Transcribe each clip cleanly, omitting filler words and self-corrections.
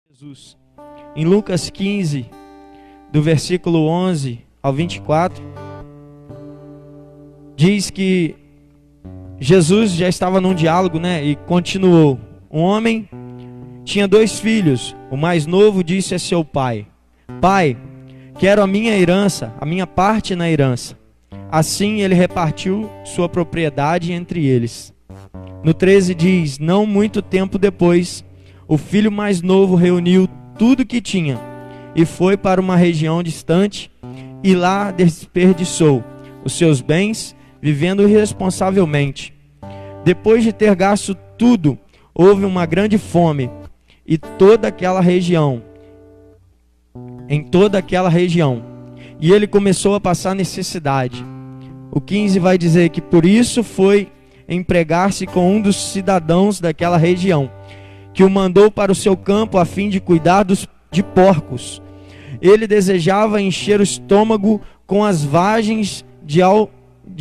Jesus. Em Lucas 15, do versículo 11 ao 24, diz que Jesus já estava num diálogo, e continuou. Um homem tinha 2 filhos. O mais novo disse a seu pai: Pai, quero a minha herança, a minha parte na herança. Assim ele repartiu sua propriedade entre eles. No 13 diz: Não muito tempo depois, o filho mais novo reuniu tudo que tinha e foi para uma região distante e lá desperdiçou os seus bens vivendo irresponsavelmente. Depois de ter gasto tudo, houve uma grande fome em toda aquela região, e ele começou a passar necessidade. O 15 vai dizer que por isso foi empregar-se com um dos cidadãos daquela região, que o mandou para o seu campo a fim de cuidar de porcos. Ele desejava encher o estômago com as vagens de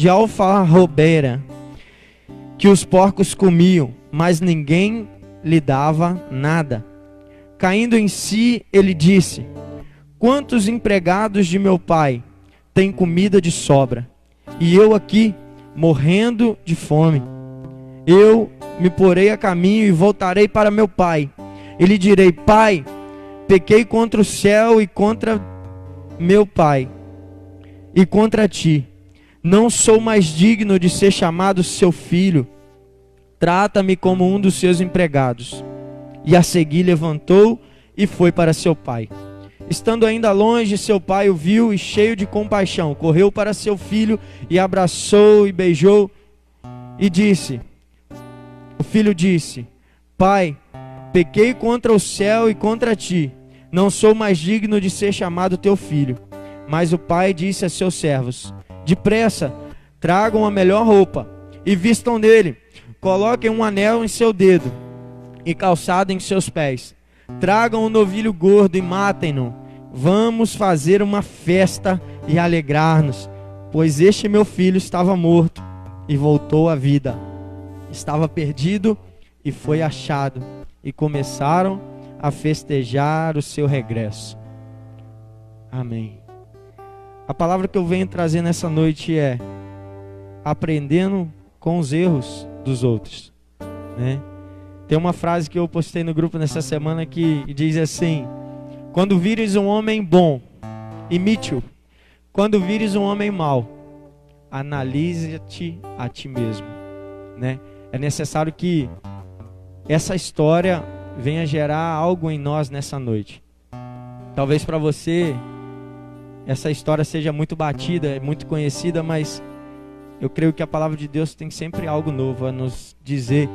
alfarrobeira que os porcos comiam, mas ninguém lhe dava nada. Caindo em si, ele disse: Quantos empregados de meu pai têm comida de sobra, e eu aqui morrendo de fome? Eu me porei a caminho e voltarei para meu pai. E lhe direi: Pai, pequei contra o céu e contra meu pai, e contra ti. Não sou mais digno de ser chamado seu filho. Trata-me como um dos seus empregados. E a seguir levantou e foi para seu pai. Estando ainda longe, seu pai o viu e, cheio de compaixão, correu para seu filho e abraçou e beijou e disse... O filho disse: Pai, pequei contra o céu e contra ti. Não sou mais digno de ser chamado teu filho. Mas o pai disse a seus servos: Depressa, tragam a melhor roupa e vistam nele. Coloquem um anel em seu dedo e calçado em seus pés. Tragam um novilho gordo e matem-no. Vamos fazer uma festa e alegrar-nos, pois este meu filho estava morto e voltou à vida. Estava perdido e foi achado. E começaram a festejar o seu regresso. Amém. A palavra que eu venho trazer nessa noite é: aprendendo com os erros dos outros, Tem uma frase que eu postei no grupo nessa semana que diz assim: quando vires um homem bom, imite-o. Quando vires um homem mau, analise-te a ti mesmo, É necessário que essa história venha gerar algo em nós nessa noite. Talvez para você essa história seja muito batida, muito conhecida, mas eu creio que a palavra de Deus tem sempre algo novo a nos dizer.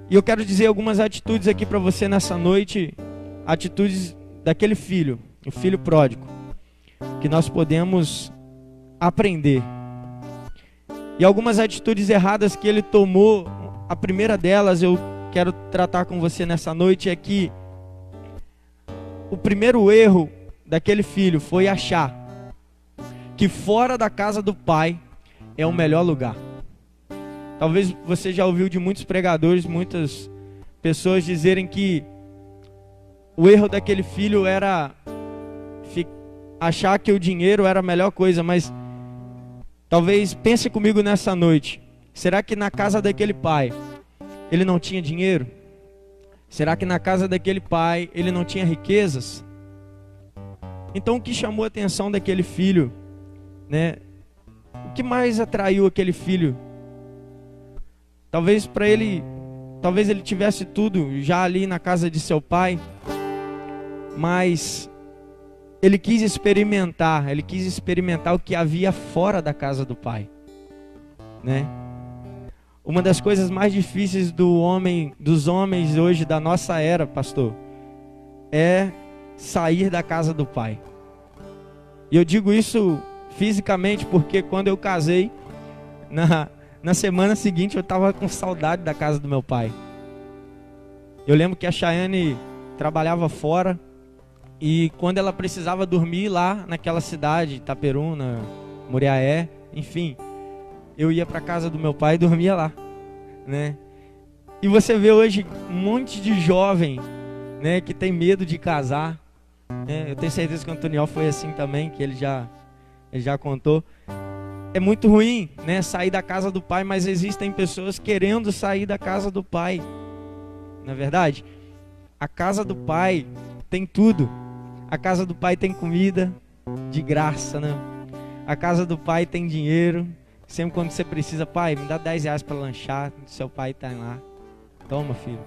E eu quero dizer algumas atitudes aqui para você nessa noite, atitudes daquele filho, o filho pródigo, que nós podemos aprender. E algumas atitudes erradas que ele tomou. A primeira delas eu quero tratar com você nessa noite é que o primeiro erro daquele filho foi achar que fora da casa do pai é o melhor lugar. Talvez você já ouviu de muitos pregadores, muitas pessoas dizerem que o erro daquele filho era achar que o dinheiro era a melhor coisa, mas talvez pense comigo nessa noite. Será que na casa daquele pai ele não tinha dinheiro? Será que na casa daquele pai ele não tinha riquezas? Então o que chamou a atenção daquele filho, O que mais atraiu aquele filho? Talvez ele tivesse tudo já ali na casa de seu pai, mas ele quis experimentar o que havia fora da casa do pai, Uma das coisas mais difíceis dos homens hoje, da nossa era, pastor, é sair da casa do pai. E eu digo isso fisicamente porque quando eu casei, na semana seguinte eu estava com saudade da casa do meu pai. Eu lembro que a Chayane trabalhava fora, e quando ela precisava dormir lá naquela cidade, Itaperuna, Muriaé, enfim, eu ia para a casa do meu pai e dormia lá, E você vê hoje um monte de jovem né, que tem medo de casar, né? Eu tenho certeza que o Antoniel foi assim também, que ele já contou. É muito ruim, né, sair da casa do pai, mas existem pessoas querendo sair da casa do pai. Não é verdade? A casa do pai tem tudo. A casa do pai tem comida de graça, né? A casa do pai tem dinheiro. Sempre quando você precisa, pai, me dá 10 reais para lanchar, seu pai tá lá. Toma, filho.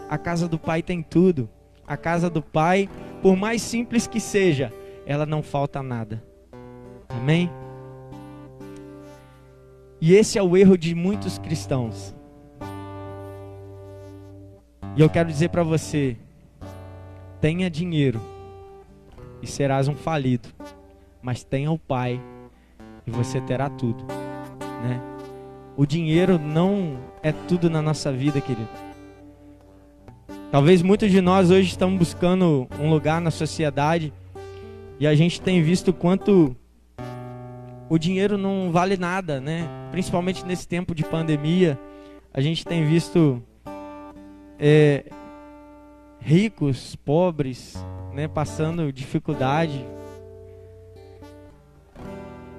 A casa do pai tem tudo. A casa do pai, por mais simples que seja, ela não falta nada. Amém? E esse é o erro de muitos cristãos. E eu quero dizer para você, tenha dinheiro e serás um falido, mas tenha o pai e você terá tudo, né? O dinheiro não é tudo na nossa vida, querido. Talvez muitos de nós hoje estamos buscando um lugar na sociedade e a gente tem visto quanto o dinheiro não vale nada, né? Principalmente nesse tempo de pandemia, a gente tem visto ricos, pobres, né, passando dificuldade.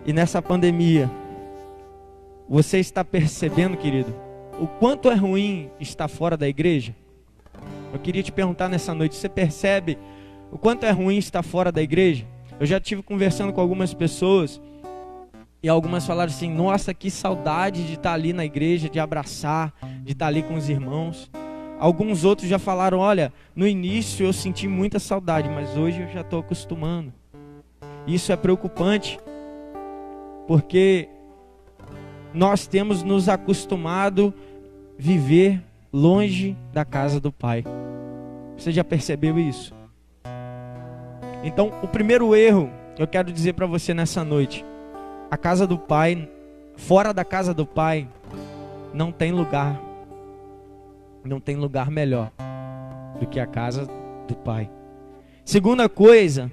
E nessa pandemia, você está percebendo, querido, o quanto é ruim estar fora da igreja? Eu queria te perguntar nessa noite, você percebe o quanto é ruim estar fora da igreja? Eu já estive conversando com algumas pessoas e algumas falaram assim, nossa, que saudade de estar ali na igreja, de abraçar, de estar ali com os irmãos. Alguns outros já falaram, olha, no início eu senti muita saudade, mas hoje eu já estou acostumando. Isso é preocupante, porque nós temos nos acostumado a viver longe da casa do Pai. Você já percebeu isso? Então, o primeiro erro, eu quero dizer para você nessa noite, a casa do Pai, fora da casa do Pai, não tem lugar. Não tem lugar melhor do que a casa do Pai. Segunda coisa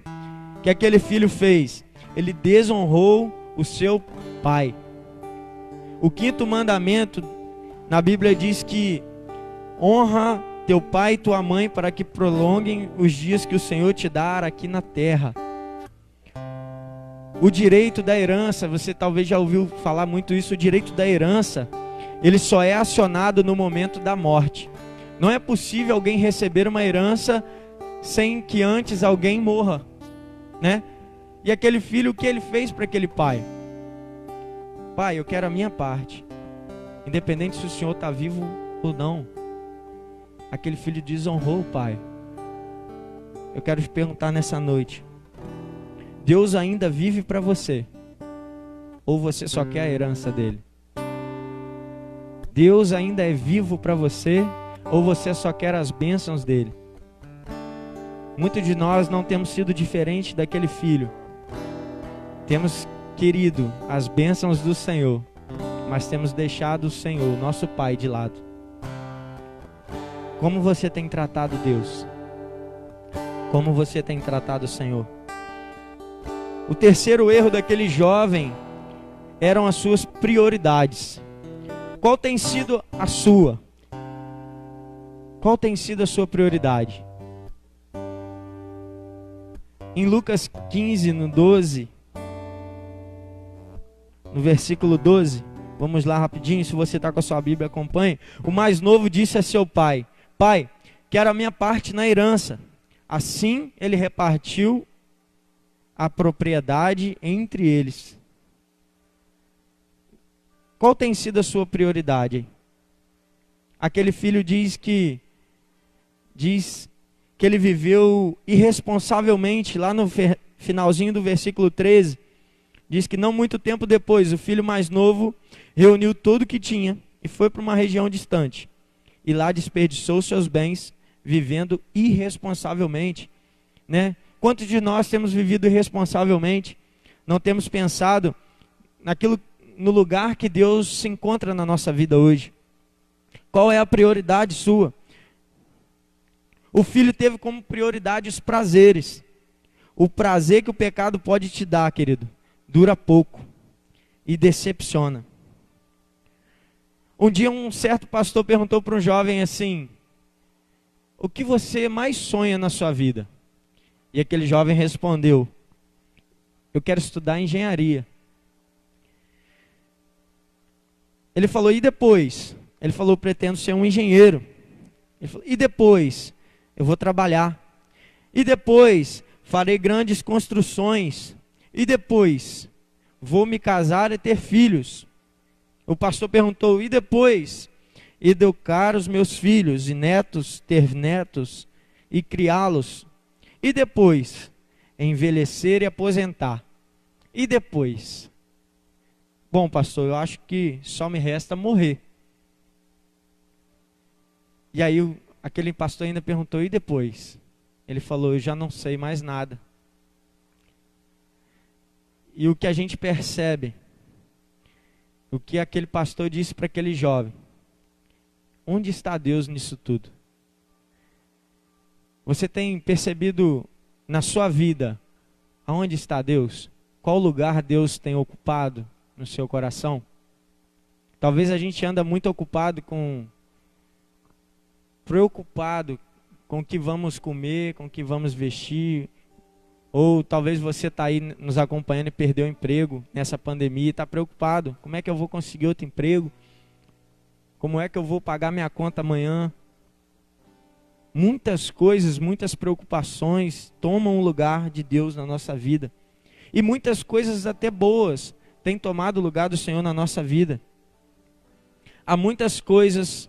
que aquele filho fez, ele desonrou o seu pai. O quinto mandamento na Bíblia diz que honra teu pai e tua mãe para que prolonguem os dias que o Senhor te dá aqui na terra. O direito da herança, você talvez já ouviu falar muito isso, o direito da herança, ele só é acionado no momento da morte. Não é possível alguém receber uma herança sem que antes alguém morra, né? E aquele filho, o que ele fez para aquele pai? Pai, eu quero a minha parte, independente se o senhor está vivo ou não. Aquele filho desonrou o pai. Eu quero te perguntar nessa noite, Deus ainda vive para você? Ou você só quer a herança dele? Deus ainda é vivo para você? Ou você só quer as bênçãos dele? Muitos de nós não temos sido diferente daquele filho. Temos querido as bênçãos do Senhor, mas temos deixado o Senhor, nosso Pai, de lado. Como você tem tratado Deus? Como você tem tratado o Senhor? O terceiro erro daquele jovem eram as suas prioridades. Qual tem sido a sua? Qual tem sido a sua prioridade? Em Lucas 15, no 12, no versículo 12, vamos lá rapidinho, se você está com a sua Bíblia, acompanhe. O mais novo disse a seu pai, pai, quero a minha parte na herança. Assim ele repartiu a propriedade entre eles. Qual tem sido a sua prioridade? Aquele filho diz que ele viveu irresponsavelmente, lá no finalzinho do versículo 13, diz que não muito tempo depois, o filho mais novo reuniu tudo o que tinha e foi para uma região distante. E lá desperdiçou seus bens, vivendo irresponsavelmente, né? Quantos de nós temos vivido irresponsavelmente? Não temos pensado no lugar que Deus se encontra na nossa vida hoje. Qual é a prioridade sua? O filho teve como prioridade os prazeres. O prazer que o pecado pode te dar, querido, dura pouco e decepciona. Um dia um certo pastor perguntou para um jovem assim, o que você mais sonha na sua vida? E aquele jovem respondeu: eu quero estudar engenharia. Ele falou: e depois? Ele falou: pretendo ser um engenheiro. Ele falou: e depois? Eu vou trabalhar. E depois? Farei grandes construções. E depois? Vou me casar e ter filhos. O pastor perguntou: e depois? Educar os meus filhos e netos, ter netos e criá-los. E depois? Envelhecer e aposentar. E depois? Bom, pastor, eu acho que só me resta morrer. E aí aquele pastor ainda perguntou: e depois? Ele falou: eu já não sei mais nada. E o que a gente percebe, o que aquele pastor disse para aquele jovem: onde está Deus nisso tudo? Você tem percebido na sua vida aonde está Deus? Qual lugar Deus tem ocupado no seu coração? Talvez a gente anda muito preocupado com o que vamos comer, com o que vamos vestir. Ou talvez você está aí nos acompanhando e perdeu o emprego nessa pandemia e está preocupado. Como é que eu vou conseguir outro emprego? Como é que eu vou pagar minha conta amanhã? Muitas coisas, muitas preocupações tomam o lugar de Deus na nossa vida. E muitas coisas até boas têm tomado o lugar do Senhor na nossa vida. Há muitas coisas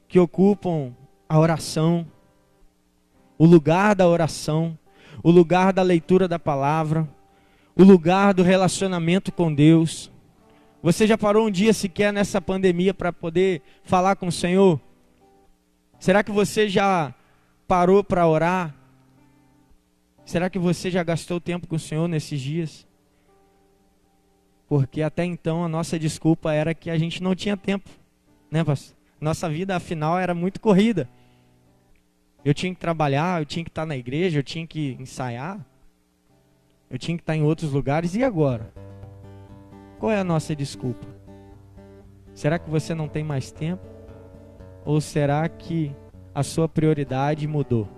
que ocupam a oração, o lugar da oração, o lugar da leitura da palavra, o lugar do relacionamento com Deus. Você já parou um dia sequer nessa pandemia para poder falar com o Senhor? Será que você já parou para orar? Será que você já gastou tempo com o Senhor nesses dias? Porque até então a nossa desculpa era que a gente não tinha tempo, né, pastor? Nossa vida afinal era muito corrida. Eu tinha que trabalhar, eu tinha que estar na igreja, eu tinha que ensaiar, eu tinha que estar em outros lugares. E agora? Qual é a nossa desculpa? Será que você não tem mais tempo? Ou será que a sua prioridade mudou?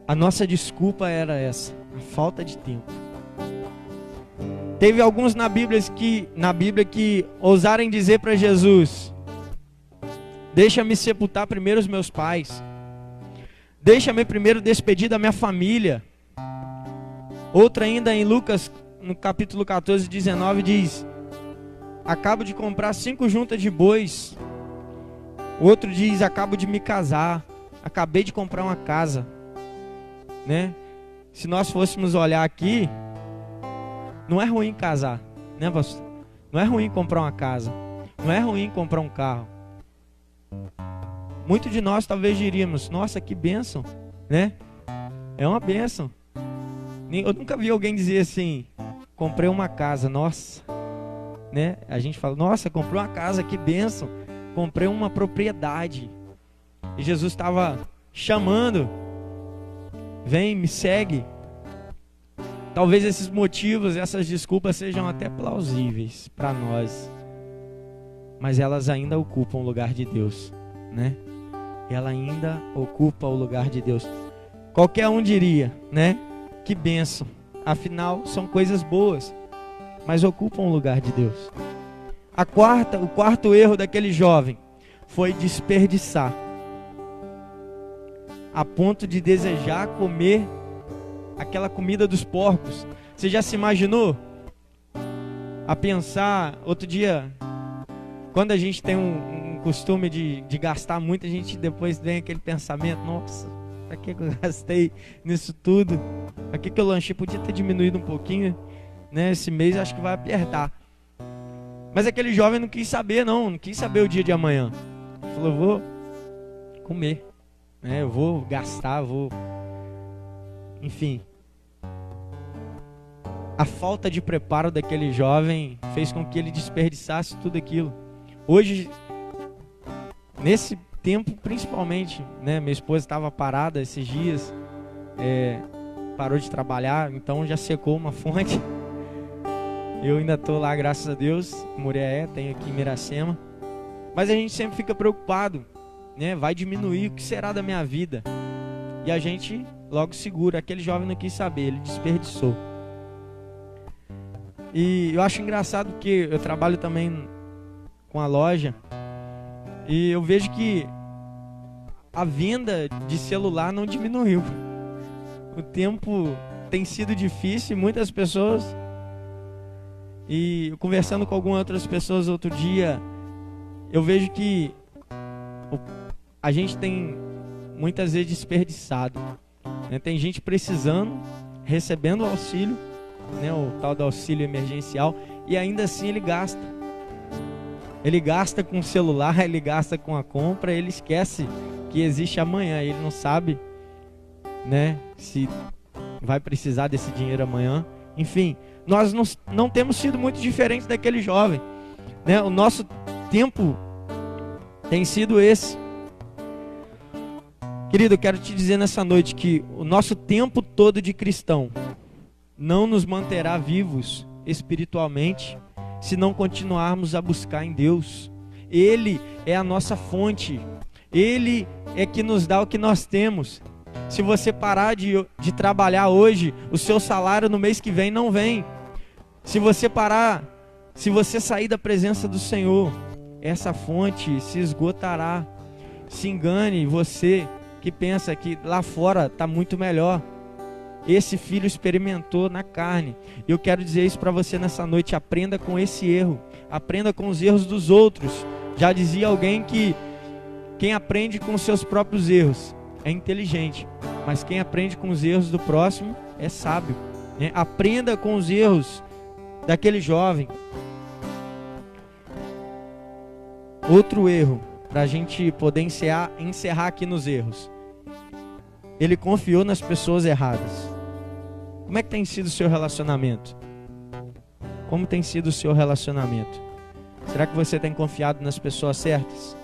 A nossa desculpa era essa, a falta de tempo. Teve alguns na Bíblia que ousaram dizer para Jesus: deixa-me sepultar primeiro os meus pais. Deixa-me primeiro despedir da minha família. Outra ainda em Lucas, no capítulo 14, 19, diz: acabo de comprar 5 juntas de bois. Outro diz: acabo de me casar. Acabei de comprar uma casa. Né? Se nós fôssemos olhar aqui, não é ruim casar, né, pastor? Não é ruim comprar uma casa. Não é ruim comprar um carro. Muitos de nós talvez diríamos: nossa, que bênção, né? É uma bênção. Eu nunca vi alguém dizer assim: comprei uma casa, nossa, né? A gente fala: nossa, comprei uma casa, que bênção. Comprei uma propriedade. E Jesus estava chamando: vem, me segue. Talvez esses motivos, essas desculpas sejam até plausíveis para nós, mas elas ainda ocupam o lugar de Deus, né? Ela ainda ocupa o lugar de Deus. Qualquer um diria, né? Que bênção. Afinal, são coisas boas, mas ocupam o lugar de Deus. O quarto erro daquele jovem foi desperdiçar, a ponto de desejar comer aquela comida dos porcos. Você já se imaginou a pensar? Outro dia, quando a gente tem um costume de gastar muito, a gente depois vem aquele pensamento: nossa, pra que eu gastei nisso tudo? Pra que eu lanchei? Podia ter diminuído um pouquinho, né? Esse mês acho que vai apertar. Mas aquele jovem não quis saber, não quis saber o dia de amanhã. Ele falou: eu vou comer, né? Eu vou gastar, enfim. A falta de preparo daquele jovem fez com que ele desperdiçasse tudo aquilo. Hoje, nesse tempo principalmente, né? Minha esposa estava parada esses dias, parou de trabalhar, então já secou uma fonte. Eu ainda estou lá, graças a Deus, em Muriaé, tenho aqui em Miracema. Mas a gente sempre fica preocupado, né? Vai diminuir, o que será da minha vida? E a gente logo segura. Aquele jovem não quis saber, ele desperdiçou. E eu acho engraçado porque eu trabalho também com a loja e eu vejo que a venda de celular não diminuiu. O tempo tem sido difícil e muitas pessoas... E conversando com algumas outras pessoas outro dia, eu vejo que a gente tem muitas vezes desperdiçado, né? Tem gente precisando, recebendo o auxílio, né? O tal do auxílio emergencial, e ainda assim ele gasta. Ele gasta com o celular, ele gasta com a compra, ele esquece que existe amanhã, ele não sabe, né, se vai precisar desse dinheiro amanhã. Enfim, nós não temos sido muito diferentes daquele jovem, né? O nosso tempo tem sido esse. Querido, eu quero te dizer nessa noite que o nosso tempo todo de cristão não nos manterá vivos espiritualmente se não continuarmos a buscar em Deus. Ele é a nossa fonte, Ele é que nos dá o que nós temos. Se você parar de trabalhar hoje, o seu salário no mês que vem não vem. Se você sair da presença do Senhor, essa fonte se esgotará. Se engane você que pensa que lá fora está muito melhor. Esse filho experimentou na carne. Eu quero dizer isso para você nessa noite. Aprenda com esse erro. Aprenda com os erros dos outros. Já dizia alguém que quem aprende com os seus próprios erros é inteligente, mas quem aprende com os erros do próximo é sábio, né? Aprenda com os erros daquele jovem. Outro erro, para a gente poder encerrar aqui nos erros. Ele confiou nas pessoas erradas. Como é que tem sido o seu relacionamento? Como tem sido o seu relacionamento? Será que você tem confiado nas pessoas certas?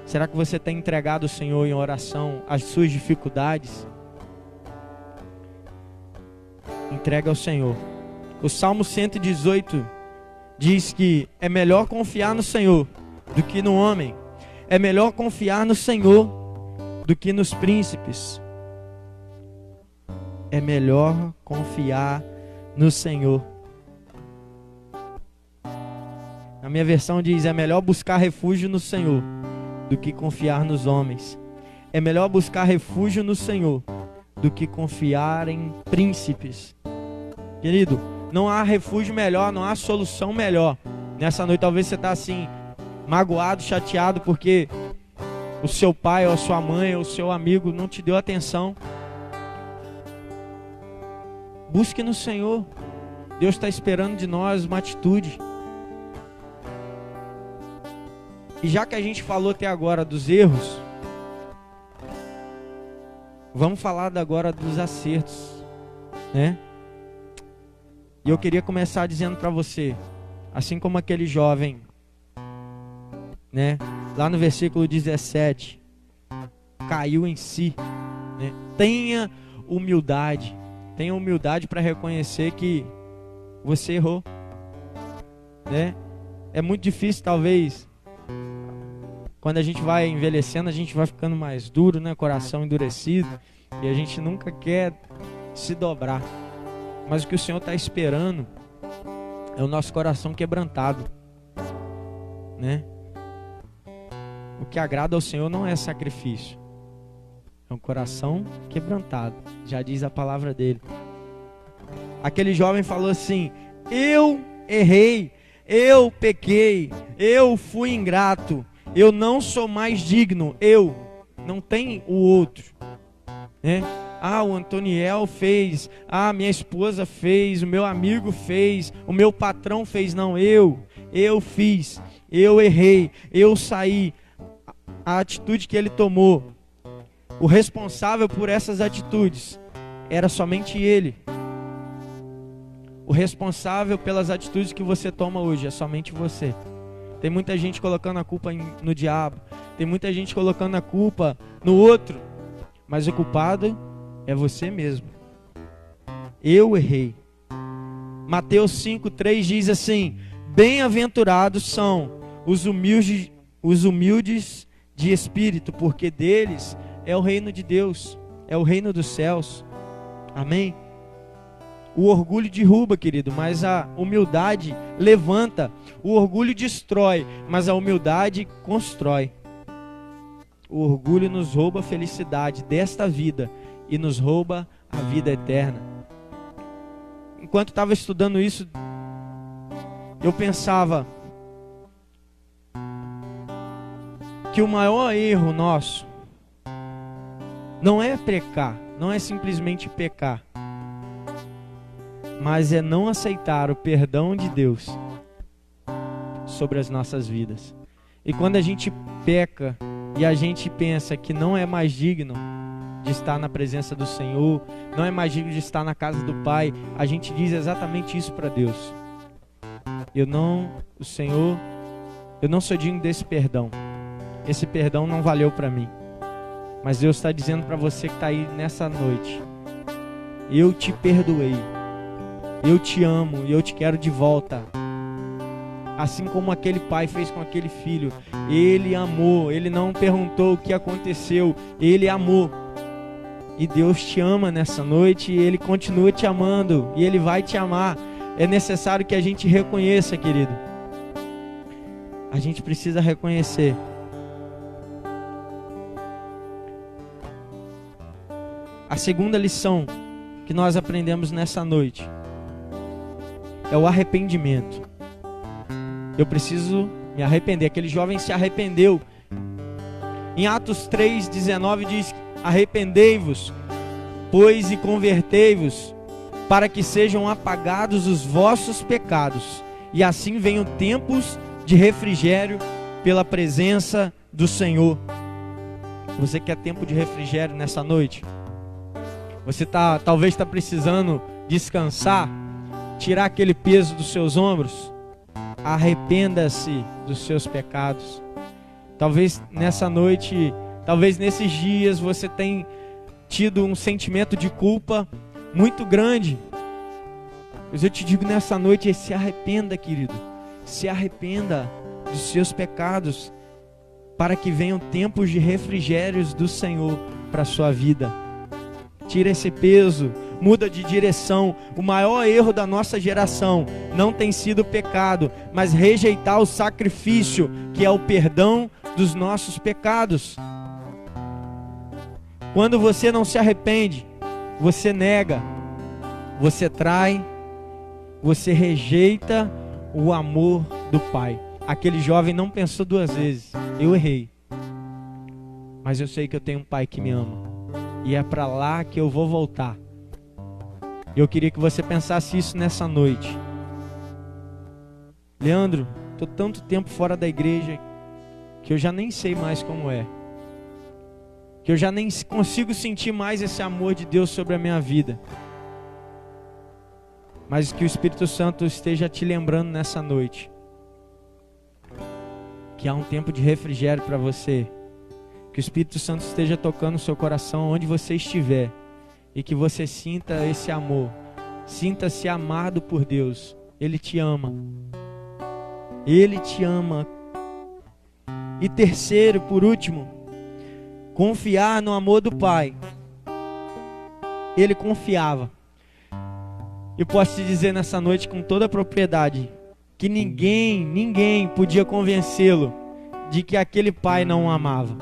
Será que você tem entregado ao Senhor em oração as suas dificuldades? Entrega ao Senhor. O Salmo 118 diz que é melhor confiar no Senhor do que no homem. É melhor confiar no Senhor do que nos príncipes. É melhor confiar no Senhor. Na minha versão diz: é melhor buscar refúgio no Senhor do que confiar nos homens. É melhor buscar refúgio no Senhor do que confiar em príncipes. Querido, não há refúgio melhor, não há solução melhor. Nessa noite talvez você está assim, magoado, chateado porque o seu pai ou a sua mãe ou o seu amigo não te deu atenção. Busque no Senhor. Deus está esperando de nós uma atitude. E já que a gente falou até agora dos erros, vamos falar agora dos acertos, né? E eu queria começar dizendo para você, assim como aquele jovem, né? Lá no versículo 17, caiu em si, né? Tenha humildade para reconhecer que você errou, né? É muito difícil, talvez, quando a gente vai envelhecendo, a gente vai ficando mais duro, né? Coração endurecido, e a gente nunca quer se dobrar. Mas o que o Senhor está esperando é o nosso coração quebrantado, né? O que agrada ao Senhor não é sacrifício, é um coração quebrantado, já diz a palavra dele. Aquele jovem falou assim: eu errei, eu pequei, eu fui ingrato, eu não sou mais digno, não tem o outro, né? Ah, o Antoniel fez, ah, minha esposa fez, o meu amigo fez, o meu patrão fez. Não, eu fiz, eu errei, eu saí. A atitude que ele tomou, o responsável por essas atitudes era somente ele. O responsável pelas atitudes que você toma hoje é somente você. Tem muita gente colocando a culpa no diabo, tem muita gente colocando a culpa no outro, mas o culpado é você mesmo. Eu errei. Mateus 5:3 diz assim: bem-aventurados são os os humildes de espírito, porque deles é o reino de Deus, é o reino dos céus. Amém? O orgulho derruba, querido, mas a humildade levanta. O orgulho destrói, mas a humildade constrói. O orgulho nos rouba a felicidade desta vida e nos rouba a vida eterna. Enquanto estava estudando isso, eu pensava que o maior erro nosso não é pecar, não é simplesmente pecar, mas é não aceitar o perdão de Deus sobre as nossas vidas. E quando a gente peca e a gente pensa que não é mais digno de estar na presença do Senhor, não é mais digno de estar na casa do Pai, a gente diz exatamente isso para Deus. Eu não sou digno desse perdão. Esse perdão não valeu para mim. Mas Deus está dizendo para você que está aí nessa noite: eu te perdoei, eu te amo e eu te quero de volta. Assim como aquele pai fez com aquele filho, ele amou, ele não perguntou o que aconteceu, ele amou. E Deus te ama nessa noite e Ele continua te amando e Ele vai te amar. É necessário que a gente reconheça, querido. A gente precisa reconhecer. A segunda lição que nós aprendemos nessa noite é o arrependimento. Eu preciso me arrepender. Aquele jovem se arrependeu. Em Atos 3:19 diz: arrependei-vos, pois, e convertei-vos, para que sejam apagados os vossos pecados, e assim venham tempos de refrigério pela presença do Senhor. Você quer tempo de refrigério nessa noite? Você talvez está precisando descansar, tirar aquele peso dos seus ombros. Arrependa-se dos seus pecados. Talvez nessa noite, talvez nesses dias você tenha tido um sentimento de culpa muito grande. Mas eu te digo nessa noite: se arrependa, querido. Se arrependa dos seus pecados, para que venham tempos de refrigérios do Senhor para a sua vida. Tira esse peso, muda de direção. O maior erro da nossa geração não tem sido o pecado, mas rejeitar o sacrifício, que é o perdão dos nossos pecados. Quando você não se arrepende, você nega, você trai, você rejeita o amor do Pai. Aquele jovem não pensou duas vezes: eu errei, mas eu sei que eu tenho um Pai que me ama, e é para lá que eu vou voltar. Eu queria que você pensasse isso nessa noite. Leandro, estou tanto tempo fora da igreja que eu já nem sei mais como é, que eu já nem consigo sentir mais esse amor de Deus sobre a minha vida. Mas que o Espírito Santo esteja te lembrando nessa noite que há um tempo de refrigério para você. Que o Espírito Santo esteja tocando o seu coração onde você estiver, e que você sinta esse amor. Sinta-se amado por Deus. Ele te ama. Ele te ama. E terceiro, por último, confiar no amor do Pai. Ele confiava. Eu posso te dizer nessa noite com toda a propriedade que ninguém podia convencê-lo de que aquele pai não o amava.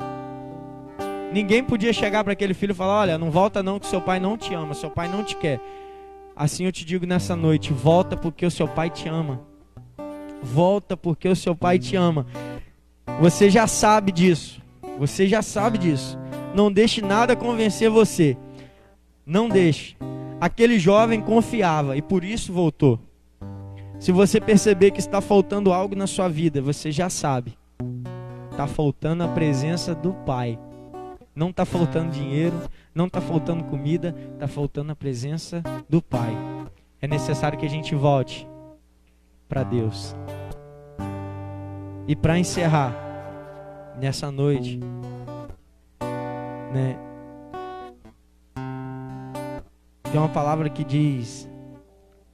Ninguém podia chegar para aquele filho e falar: olha, não volta não, que seu pai não te ama, seu pai não te quer. Assim eu te digo nessa noite: volta porque o seu pai te ama. Volta porque o seu pai te ama. Você já sabe disso. Você já sabe disso. Não deixe nada convencer você. Não deixe. Aquele jovem confiava e por isso voltou. Se você perceber que está faltando algo na sua vida, você já sabe. Está faltando a presença do Pai. Não está faltando dinheiro, não está faltando comida, está faltando a presença do Pai. É necessário que a gente volte para Deus. E para encerrar, nessa noite, né, tem uma palavra que diz: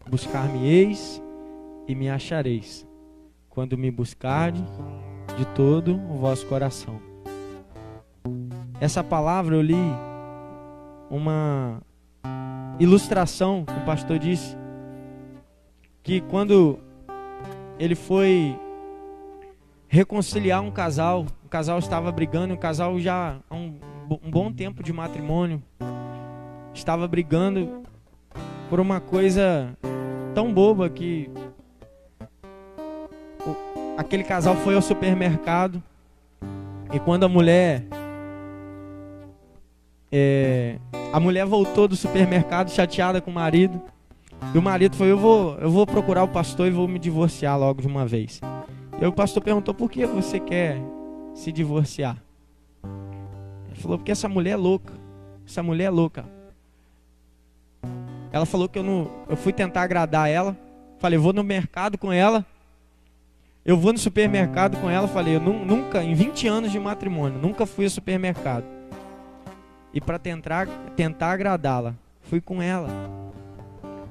buscar-me-eis e me achareis, quando me buscardes de todo o vosso coração. Essa palavra eu li uma ilustração que o pastor disse, que quando ele foi reconciliar um casal estava brigando, o casal já há um bom tempo de matrimônio, estava brigando por uma coisa tão boba que aquele casal foi ao supermercado, e quando a mulher voltou do supermercado chateada com o marido, e o marido falou: eu vou procurar o pastor e vou me divorciar logo de uma vez. E aí o pastor perguntou: por que você quer se divorciar? Ele falou: porque essa mulher é louca. Essa mulher é louca. Ela falou que eu fui tentar agradar ela. Falei: eu vou no mercado com ela. Eu vou no supermercado com ela. Falei: eu nunca, em 20 anos de matrimônio, nunca fui ao supermercado. E para tentar agradá-la, fui com ela.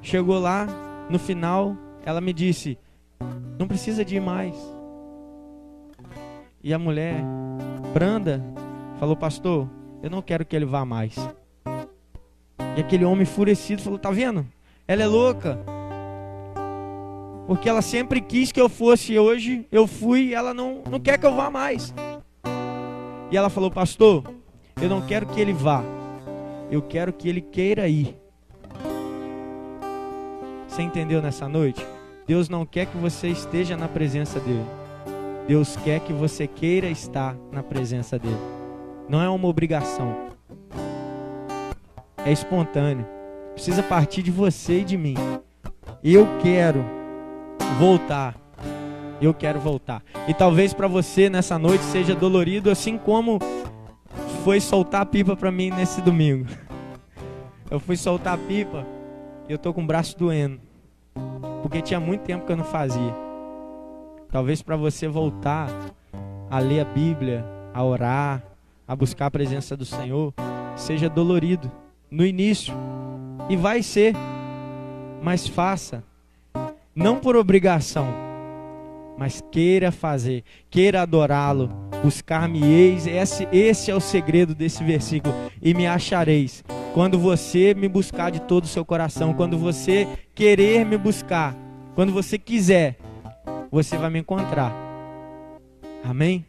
Chegou lá, no final, ela me disse: não precisa de ir mais. E a mulher, branda, falou: pastor, eu não quero que ele vá mais. E aquele homem enfurecido falou: tá vendo? Ela é louca. Porque ela sempre quis que eu fosse, hoje eu fui e ela não quer que eu vá mais. E ela falou: pastor, eu não quero que ele vá, eu quero que ele queira ir. Você entendeu nessa noite? Deus não quer que você esteja na presença dele. Deus quer que você queira estar na presença dele. Não é uma obrigação. É espontâneo. Precisa partir de você e de mim. Eu quero voltar. Eu quero voltar. E talvez para você nessa noite seja dolorido, assim como foi soltar a pipa para mim nesse domingo. Eu fui soltar a pipa e eu tô com o braço doendo, porque tinha muito tempo que eu não fazia. Talvez para você voltar a ler a Bíblia, a orar, a buscar a presença do Senhor, seja dolorido no início. E vai ser. Mas faça. Não por obrigação, mas queira fazer. Queira adorá-lo. Buscar-me-eis. Esse é o segredo desse versículo. E me achareis. Quando você me buscar de todo o seu coração. Quando você querer me buscar. Quando você quiser, você vai me encontrar. Amém?